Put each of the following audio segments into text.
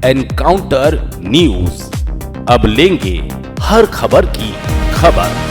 Encounter news, अब लेंगे हर खबर की खबर।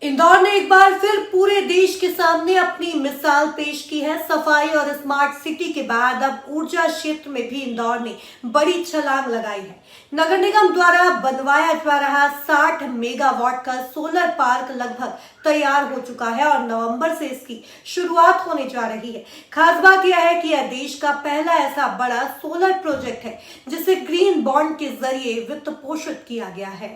इंदौर ने एक बार फिर पूरे देश के सामने अपनी मिसाल पेश की है। सफाई और स्मार्ट सिटी के बाद अब ऊर्जा क्षेत्र में भी इंदौर ने बड़ी छलांग लगाई है। नगर निगम द्वारा बनवाया जा रहा 60 मेगावाट का सोलर पार्क लगभग तैयार हो चुका है और नवंबर से इसकी शुरुआत होने जा रही है। खास बात यह है कि यह देश का पहला ऐसा बड़ा सोलर प्रोजेक्ट है जिसे ग्रीन बॉन्ड के जरिए वित्त पोषित किया गया है।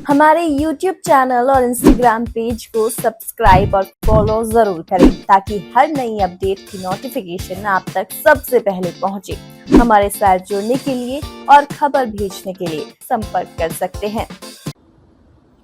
हमारे YouTube चैनल और Instagram पेज को सब्सक्राइब और फॉलो जरूर करें ताकि हर नई अपडेट की नोटिफिकेशन आप तक सबसे पहले पहुंचे। हमारे साथ जुड़ने के लिए और खबर भेजने के लिए संपर्क कर सकते हैं।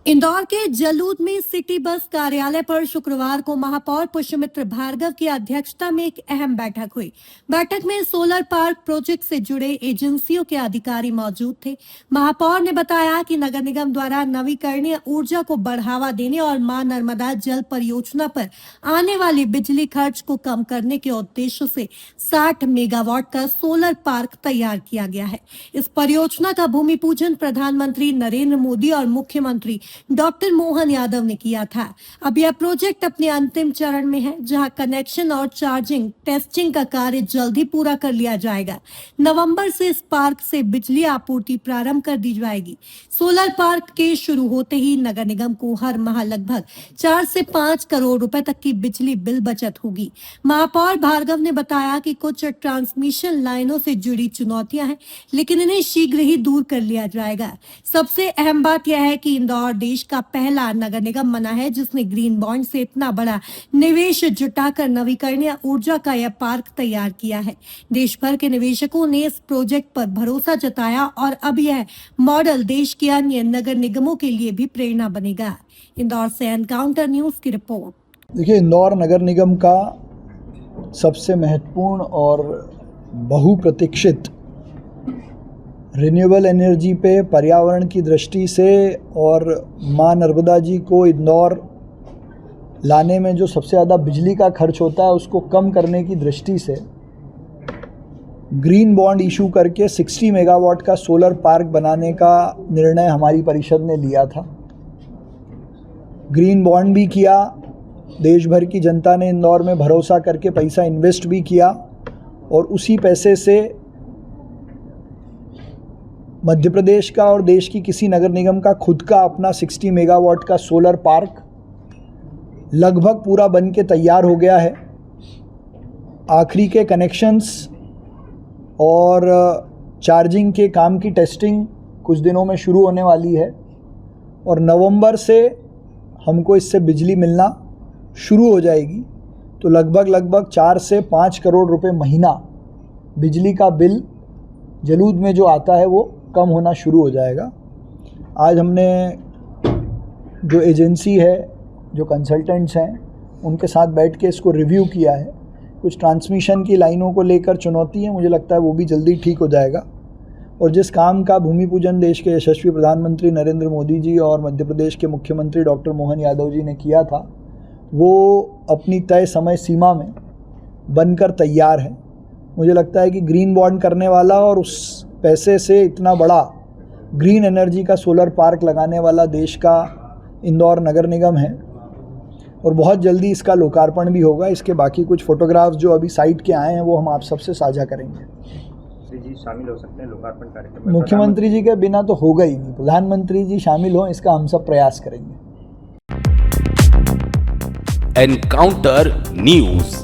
इंदौर के जलूद में सिटी बस कार्यालय पर शुक्रवार को महापौर पुष्यमित्र भार्गव की अध्यक्षता में एक अहम बैठक हुई। बैठक में सोलर पार्क प्रोजेक्ट से जुड़े एजेंसियों के अधिकारी मौजूद थे। महापौर ने बताया कि नगर निगम द्वारा नवीकरणीय ऊर्जा को बढ़ावा देने और मां नर्मदा जल परियोजना पर आने वाले बिजली खर्च को कम करने के उद्देश्य से 60 मेगावाट का सोलर पार्क तैयार किया गया है। इस परियोजना का भूमि पूजन प्रधानमंत्री नरेंद्र मोदी और मुख्यमंत्री डॉक्टर मोहन यादव ने किया था। अब यह प्रोजेक्ट अपने अंतिम चरण में है, जहां कनेक्शन और चार्जिंग टेस्टिंग का कार्य जल्द ही पूरा कर लिया जाएगा। नवंबर से इस पार्क से बिजली आपूर्ति प्रारंभ कर दी जाएगी। सोलर पार्क के शुरू होते ही नगर निगम को हर माह लगभग 4 से 5 करोड़ रुपए तक की बिजली बिल बचत होगी। महापौर भार्गव ने बताया कि कुछ ट्रांसमिशन लाइनों से जुड़ी चुनौतियां हैं, लेकिन इन्हें शीघ्र ही दूर कर लिया जाएगा। सबसे अहम बात यह है कि इंदौर देश का पहला नगर निगम बना है जिसने ग्रीन बॉन्ड से इतना बड़ा निवेश जुटाकर नवीकरणीय ऊर्जा का यह पार्क तैयार किया है। देश भर के निवेशकों ने इस प्रोजेक्ट पर भरोसा जताया और अब यह मॉडल देश के अन्य नगर निगमों के लिए भी प्रेरणा बनेगा। इंदौर से एनकाउंटर न्यूज की रिपोर्ट। देखिए, इंदौर नगर निगम का सबसे महत्वपूर्ण और बहुप्रतीक्षित रिन्यूएबल एनर्जी पे पर्यावरण की दृष्टि से और मां नर्मदा जी को इंदौर लाने में जो सबसे ज़्यादा बिजली का खर्च होता है उसको कम करने की दृष्टि से ग्रीन बॉन्ड इशू करके 60 मेगावाट का सोलर पार्क बनाने का निर्णय हमारी परिषद ने लिया था। ग्रीन बॉन्ड भी किया, देश भर की जनता ने इंदौर में भरोसा करके पैसा इन्वेस्ट भी किया और उसी पैसे से मध्य प्रदेश का और देश की किसी नगर निगम का खुद का अपना 60 मेगावाट का सोलर पार्क लगभग पूरा बन के तैयार हो गया है। आखिरी के कनेक्शंस और चार्जिंग के काम की टेस्टिंग कुछ दिनों में शुरू होने वाली है और नवंबर से हमको इससे बिजली मिलना शुरू हो जाएगी। तो लगभग 4 से 5 करोड़ रुपए महीना बिजली का बिल जलूद में जो आता है वो कम होना शुरू हो जाएगा। आज हमने जो एजेंसी है, जो कंसल्टेंट्स हैं, उनके साथ बैठ के इसको रिव्यू किया है। कुछ ट्रांसमिशन की लाइनों को लेकर चुनौती है, मुझे लगता है वो भी जल्दी ठीक हो जाएगा। और जिस काम का भूमि पूजन देश के यशस्वी प्रधानमंत्री नरेंद्र मोदी जी और मध्य प्रदेश के मुख्यमंत्री डॉक्टर मोहन यादव जी ने किया था, वो अपनी तय समय सीमा में बनकर तैयार है। मुझे लगता है कि ग्रीन बॉन्ड करने वाला और उस पैसे से इतना बड़ा ग्रीन एनर्जी का सोलर पार्क लगाने वाला देश का इंदौर नगर निगम है और बहुत जल्दी इसका लोकार्पण भी होगा। इसके बाकी कुछ फोटोग्राफ्स जो अभी साइट के आए हैं वो हम आप सबसे साझा करेंगे। जी शामिल हो सकते हैं लोकार्पण कार्यक्रम में? मुख्यमंत्री जी के बिना तो होगा ही नहीं, प्रधानमंत्री जी शामिल हों इसका हम सब प्रयास करेंगे। एनकाउंटर न्यूज,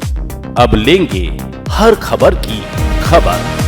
अब लेंगे हर खबर की खबर।